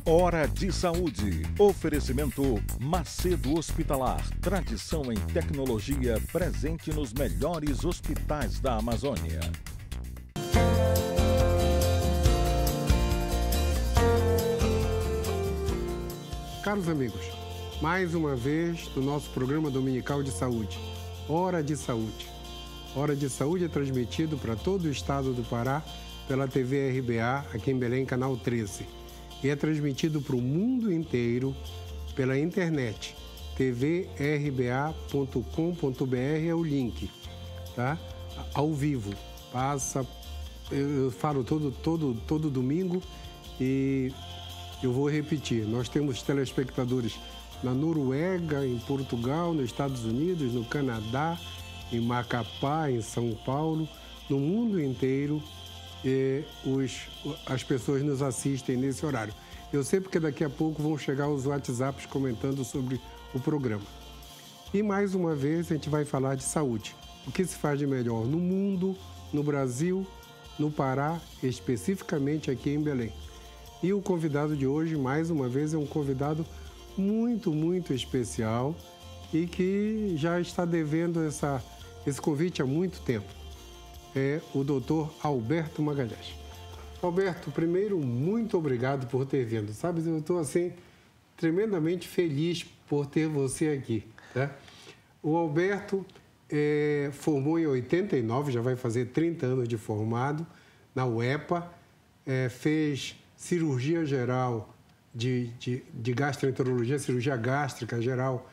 Hora de Saúde. Oferecimento Macedo Hospitalar. Tradição em tecnologia presente nos melhores hospitais da Amazônia. Caros amigos, mais uma vez do nosso programa dominical de saúde, Hora de Saúde. Hora de Saúde é transmitido para todo o estado do Pará pela TV RBA, aqui em Belém, canal 13. E é transmitido para o mundo inteiro pela internet. tvrba.com.br é o link, tá? Ao vivo. Eu falo todo domingo e eu vou repetir. Nós temos telespectadores na Noruega, em Portugal, nos Estados Unidos, no Canadá, em Macapá, em São Paulo, no mundo inteiro. As pessoas nos assistem nesse horário. Eu sei porque daqui a pouco vão chegar os WhatsApps comentando sobre o programa. E mais uma vez a gente vai falar de saúde. O que se faz de melhor no mundo, no Brasil, no Pará, especificamente aqui em Belém. E o convidado de hoje, mais uma vez, é um convidado muito especial e que já está devendo esse convite há muito tempo. É o Dr. Alberto Magalhães. Alberto, primeiro, muito obrigado por ter vindo. Sabe, eu estou, assim, tremendamente feliz por ter você aqui, tá? O Alberto formou em 89, já vai fazer 30 anos de formado, na UEPA, fez cirurgia geral de gastroenterologia, cirurgia gástrica geral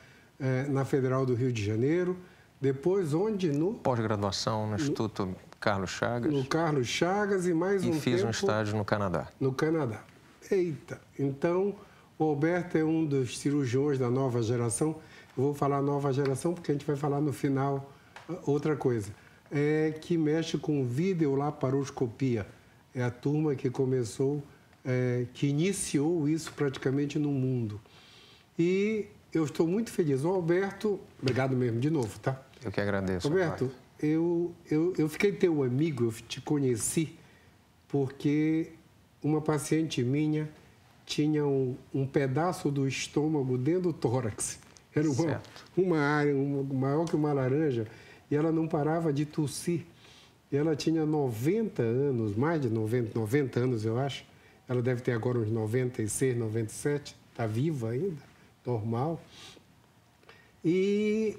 na Federal do Rio de Janeiro. Depois, onde? Pós-graduação no Instituto Carlos Chagas. No Carlos Chagas e mais um tempo... E fiz um estágio no Canadá. No Canadá. Eita! Então, o Alberto é um dos cirurgiões da nova geração. Eu vou falar nova geração porque a gente vai falar no final outra coisa. Que mexe com videolaparoscopia. É a turma que começou, que iniciou isso praticamente no mundo. E eu estou muito feliz. O Alberto, obrigado mesmo de novo, tá? Eu que agradeço. Alberto, eu fiquei teu amigo, eu te conheci porque uma paciente minha tinha um pedaço do estômago dentro do tórax. Era uma área maior que uma laranja e ela não parava de tossir. E ela tinha 90 anos, mais de 90 anos, eu acho. Ela deve ter agora uns 96, 97, está viva ainda, normal. E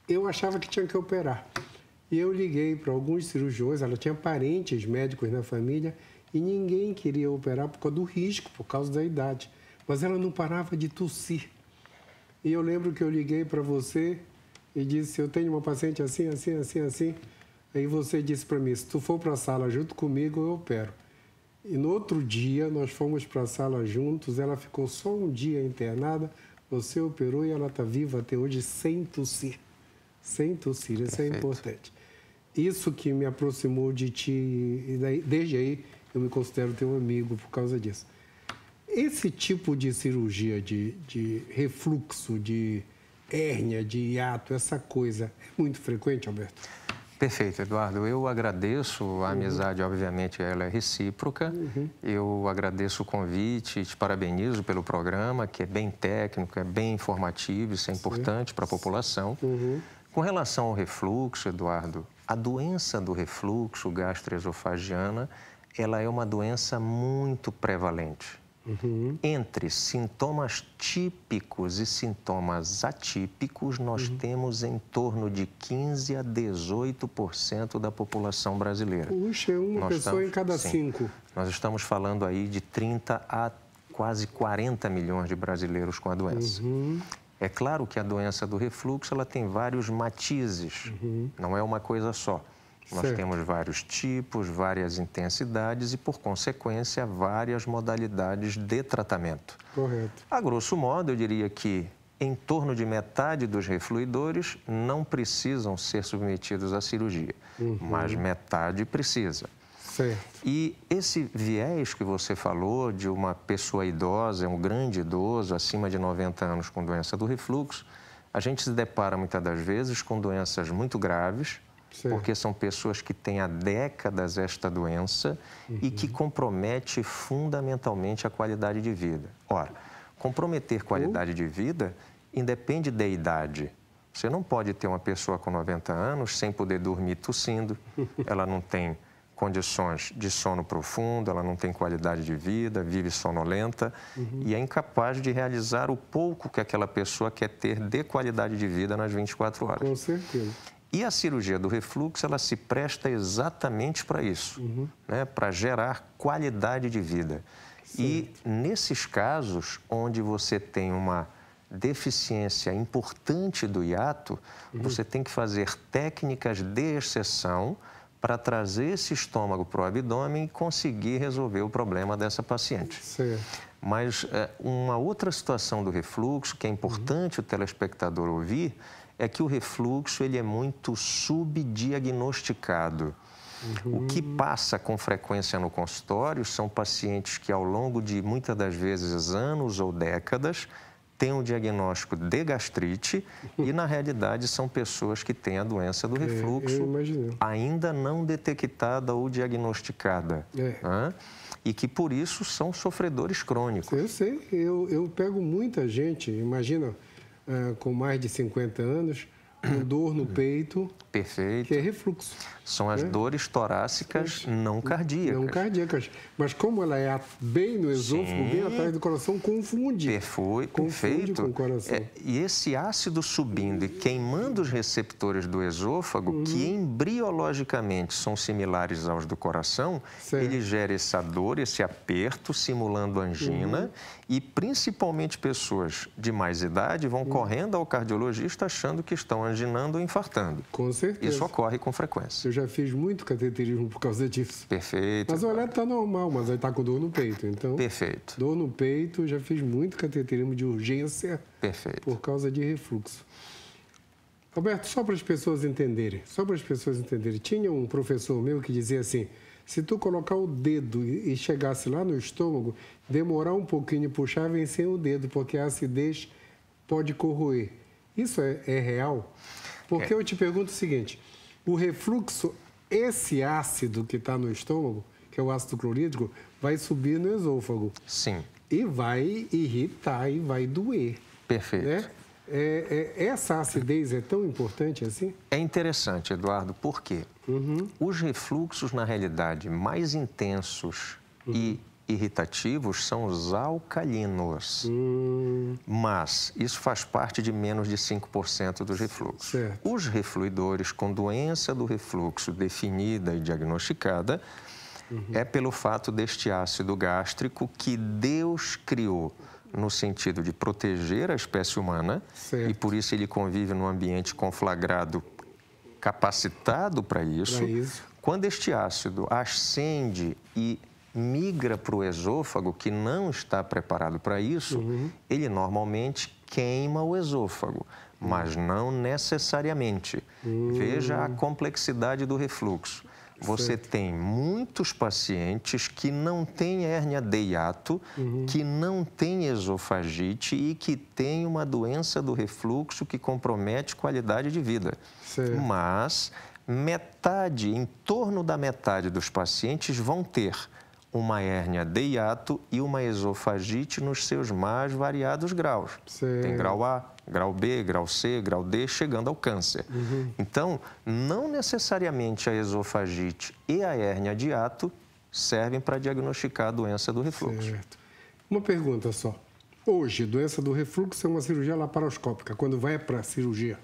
eu achava que tinha que operar. E eu liguei para alguns cirurgiões, ela tinha parentes médicos na família e ninguém queria operar por causa do risco, por causa da idade. Mas ela não parava de tossir. E eu lembro que eu liguei para você e disse, eu tenho uma paciente assim. Aí você disse para mim, se tu for para a sala junto comigo, eu opero. E no outro dia, nós fomos para a sala juntos, ela ficou só um dia internada, você operou e ela está viva até hoje sem tossir. Sem tossir, isso é importante. Isso que me aproximou de ti, e desde aí eu me considero teu amigo por causa disso. Esse tipo de cirurgia de refluxo, de hérnia, de hiato, essa coisa, é muito frequente, Alberto? Perfeito, Eduardo. Eu agradeço a amizade, obviamente, ela é recíproca. Eu agradeço o convite e te parabenizo pelo programa, que é bem técnico, é bem informativo, isso é importante para a população. Com relação ao refluxo, Eduardo, a doença do refluxo gastroesofagiana, ela é uma doença muito prevalente. Entre sintomas típicos e sintomas atípicos, nós temos em torno de 15% a 18% da população brasileira. Puxa, é uma pessoa em cada 5. Nós estamos falando aí de 30 a quase 40 milhões de brasileiros com a doença. É claro que a doença do refluxo ela tem vários matizes, não é uma coisa só. Nós temos vários tipos, várias intensidades e, por consequência, várias modalidades de tratamento. Correto. A grosso modo, eu diria que em torno de metade dos refluidores não precisam ser submetidos à cirurgia, mas metade precisa. Certo. E esse viés que você falou de uma pessoa idosa, um grande idoso, acima de 90 anos com doença do refluxo, a gente se depara muitas das vezes com doenças muito graves, Certo. porque são pessoas que têm há décadas esta doença e que compromete fundamentalmente a qualidade de vida. Ora, comprometer qualidade de vida independe da idade. Você não pode ter uma pessoa com 90 anos sem poder dormir tossindo, ela não tem condições de sono profundo, ela não tem qualidade de vida, vive sonolenta e é incapaz de realizar o pouco que aquela pessoa quer ter de qualidade de vida nas 24 horas. Com certeza. E a cirurgia do refluxo, ela se presta exatamente para isso, né? Para gerar qualidade de vida. Certo. E nesses casos onde você tem uma deficiência importante do hiato, você tem que fazer técnicas de exceção para trazer esse estômago para o abdômen e conseguir resolver o problema dessa paciente. Certo. Mas uma outra situação do refluxo, que é importante o telespectador ouvir, é que o refluxo ele é muito subdiagnosticado. O que passa com frequência no consultório são pacientes que, ao longo de, muitas das vezes, anos ou décadas, têm um diagnóstico de gastrite e, na realidade, são pessoas que têm a doença do refluxo ainda não detectada ou diagnosticada. E que, por isso, são sofredores crônicos. Eu sei. Eu pego muita gente, imagina, com mais de 50 anos, com dor no peito. Perfeito. Que é refluxo. São as dores torácicas não cardíacas. Não cardíacas. Mas como ela é bem no esôfago, bem atrás do coração, confunde. Perfeito. Com o coração. E esse ácido subindo e queimando os receptores do esôfago, que embriologicamente são similares aos do coração, ele gera essa dor, esse aperto, simulando angina. E principalmente pessoas de mais idade vão correndo ao cardiologista achando que estão anginando ou infartando. Com certeza. Isso ocorre com frequência. Eu já fiz muito cateterismo por causa disso. Perfeito. Mas o olhar está normal, mas aí está com dor no peito. Então, perfeito. Dor no peito, já fiz muito cateterismo de urgência. Perfeito. Por causa de refluxo. Roberto, só para as pessoas entenderem, tinha um professor meu que dizia assim, se tu colocar o dedo e chegasse lá no estômago, demorar um pouquinho e puxar, vem sem o dedo, porque a acidez pode corroer. Isso é real? Porque eu te pergunto o seguinte, o refluxo, esse ácido que está no estômago, que é o ácido clorídrico, vai subir no esôfago. Sim. E vai irritar e vai doer. Perfeito. Né? Essa acidez é tão importante assim? É interessante, Eduardo, por quê? Os refluxos, na realidade, mais intensos e irritativos são os alcalinos. Mas isso faz parte de menos de 5% dos refluxos. Certo. Os refluidores com doença do refluxo definida e diagnosticada é pelo fato deste ácido gástrico que Deus criou no sentido de proteger a espécie humana, certo, e por isso ele convive num ambiente conflagrado, capacitado para isso. Quando este ácido ascende e migra para o esôfago, que não está preparado para isso, ele normalmente queima o esôfago, mas não necessariamente. Veja a complexidade do refluxo. Você tem muitos pacientes que não têm hérnia de hiato, que não têm esofagite e que têm uma doença do refluxo que compromete qualidade de vida. Certo. Mas em torno da metade dos pacientes vão ter uma hérnia de hiato e uma esofagite nos seus mais variados graus. Certo. Tem grau A, grau B, grau C, grau D, chegando ao câncer. Então, não necessariamente a esofagite e a hérnia de hiato servem para diagnosticar a doença do refluxo. Certo. Uma pergunta só. Hoje, doença do refluxo é uma cirurgia laparoscópica. Quando vai para a cirurgia,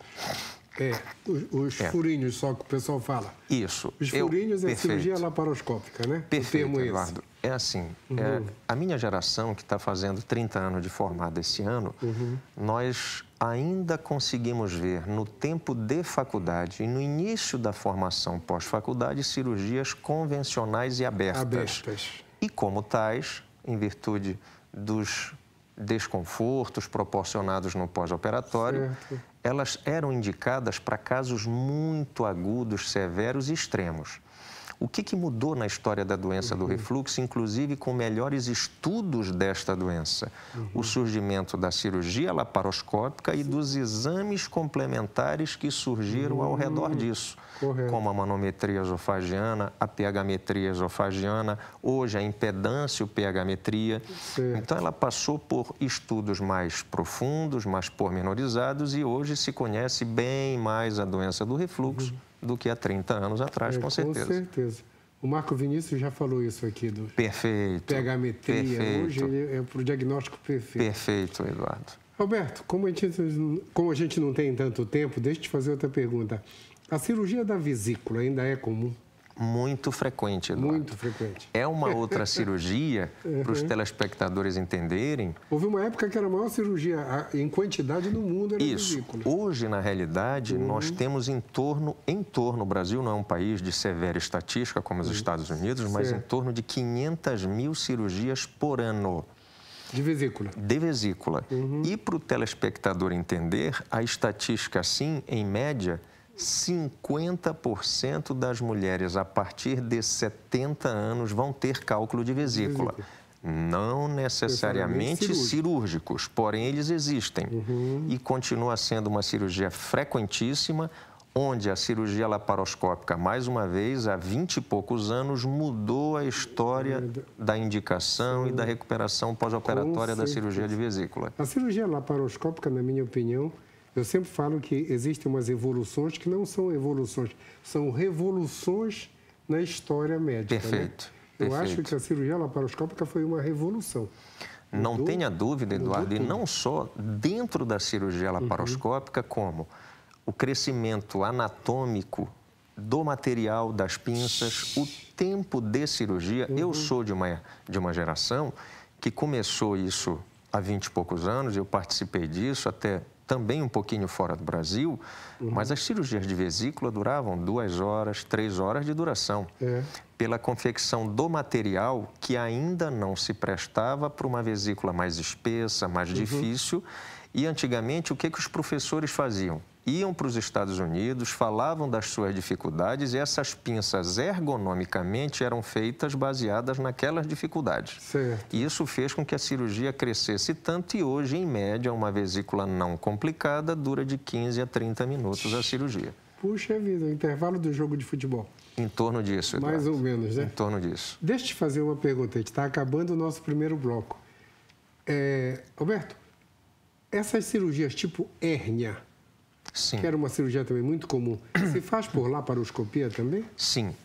os furinhos só que o pessoal fala. Isso. Os furinhos é cirurgia laparoscópica, né? Perfeito, o termo Eduardo. É assim, a minha geração, que está fazendo 30 anos de formada esse ano, nós ainda conseguimos ver no tempo de faculdade e no início da formação pós-faculdade cirurgias convencionais e abertas. E como tais, em virtude dos desconfortos proporcionados no pós-operatório, elas eram indicadas para casos muito agudos, severos e extremos. O que mudou na história da doença do refluxo, inclusive com melhores estudos desta doença? O surgimento da cirurgia laparoscópica e dos exames complementares que surgiram ao redor disso. Correto. Como a manometria esofagiana, a pH-metria esofagiana, hoje a impedância pH-metria. Então, ela passou por estudos mais profundos, mais pormenorizados e hoje se conhece bem mais a doença do refluxo do que há 30 anos atrás, com certeza. Com certeza. O Marco Vinícius já falou isso aqui do perfeito, pH-metria. perfeito. Hoje ele é para o diagnóstico perfeito. Perfeito, Eduardo. Roberto, como a gente não tem tanto tempo, deixa eu te fazer outra pergunta. A cirurgia da vesícula ainda é comum? Muito frequente, Eduardo. Muito frequente. É uma outra cirurgia, para os telespectadores entenderem. Houve uma época que era a maior cirurgia em quantidade no mundo, era a vesícula. Hoje, na realidade, nós temos em torno, o Brasil não é um país de severa estatística como os Estados Unidos, mas em torno de 500 mil cirurgias por ano. De vesícula? De vesícula. E para o telespectador entender, a estatística, assim, em média, 50% das mulheres a partir de 70 anos vão ter cálculo de vesícula. Não necessariamente cirúrgicos, porém eles existem. E continua sendo uma cirurgia frequentíssima, onde a cirurgia laparoscópica, mais uma vez, há 20 e poucos anos, mudou a história da indicação e da recuperação pós-operatória da cirurgia de vesícula. A cirurgia laparoscópica, na minha opinião, eu sempre falo que existem umas evoluções que não são evoluções, são revoluções na história médica. Perfeito. Né? Eu acho que a cirurgia laparoscópica foi uma revolução. Não tenha dúvida, Eduardo, e não só dentro da cirurgia laparoscópica, como o crescimento anatômico do material, das pinças, o tempo de cirurgia. Eu sou de uma geração que começou isso há 20 e poucos anos, eu participei disso até também um pouquinho fora do Brasil, mas as cirurgias de vesícula duravam 2 horas, 3 horas de duração, pela confecção do material que ainda não se prestava para uma vesícula mais espessa, mais difícil. E antigamente, o que os professores faziam? Iam para os Estados Unidos, falavam das suas dificuldades e essas pinças ergonomicamente eram feitas baseadas naquelas dificuldades. Certo. E isso fez com que a cirurgia crescesse tanto e hoje, em média, uma vesícula não complicada dura de 15 a 30 minutos a cirurgia. Puxa vida, o intervalo do jogo de futebol. Em torno disso, Eduardo. Mais ou menos, né? Em torno disso. Deixa eu te fazer uma pergunta, a gente está acabando o nosso primeiro bloco. Roberto, essas cirurgias tipo hérnia, Sim. que era uma cirurgia também muito comum, se faz por laparoscopia também? Sim.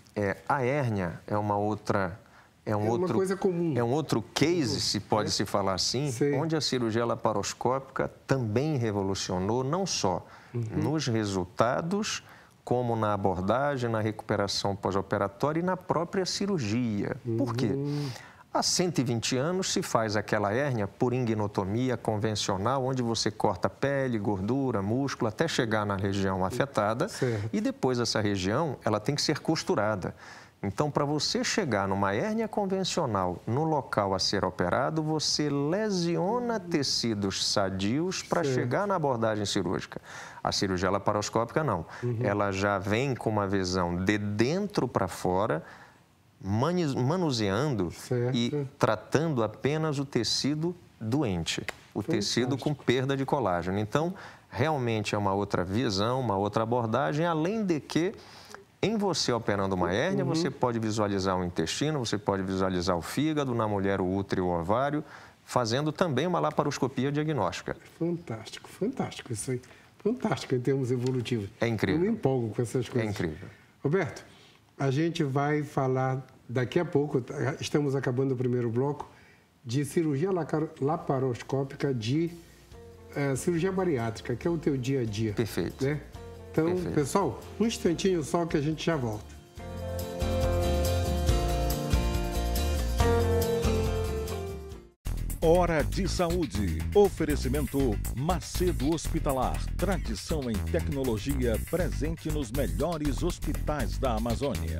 A hérnia é uma outra... uma coisa comum. É um outro case, se pode se falar assim, onde a cirurgia laparoscópica também revolucionou, não só nos resultados, como na abordagem, na recuperação pós-operatória e na própria cirurgia. Por quê? Há 120 anos se faz aquela hérnia por inguinotomia convencional, onde você corta pele, gordura, músculo, até chegar na região afetada. E depois essa região, ela tem que ser costurada. Então, para você chegar numa hérnia convencional, no local a ser operado, você lesiona tecidos sadios para chegar na abordagem cirúrgica. A cirurgia laparoscópica, não. Ela já vem com uma visão de dentro para fora, manuseando e tratando apenas o tecido doente, o tecido com perda de colágeno. Então, realmente é uma outra visão, uma outra abordagem, além de que, em você operando uma hérnia, você pode visualizar o intestino, você pode visualizar o fígado, na mulher o útero e o ovário, fazendo também uma laparoscopia diagnóstica. Fantástico, fantástico isso aí. Fantástico em termos evolutivos. É incrível. Eu me empolgo com essas coisas. É incrível. Roberto, a gente vai falar daqui a pouco, estamos acabando o primeiro bloco, de cirurgia laparoscópica de cirurgia bariátrica, que é o teu dia a dia. Perfeito. Né? Então, pessoal, um instantinho só que a gente já volta. Hora de Saúde. Oferecimento Macedo Hospitalar. Tradição em tecnologia presente nos melhores hospitais da Amazônia.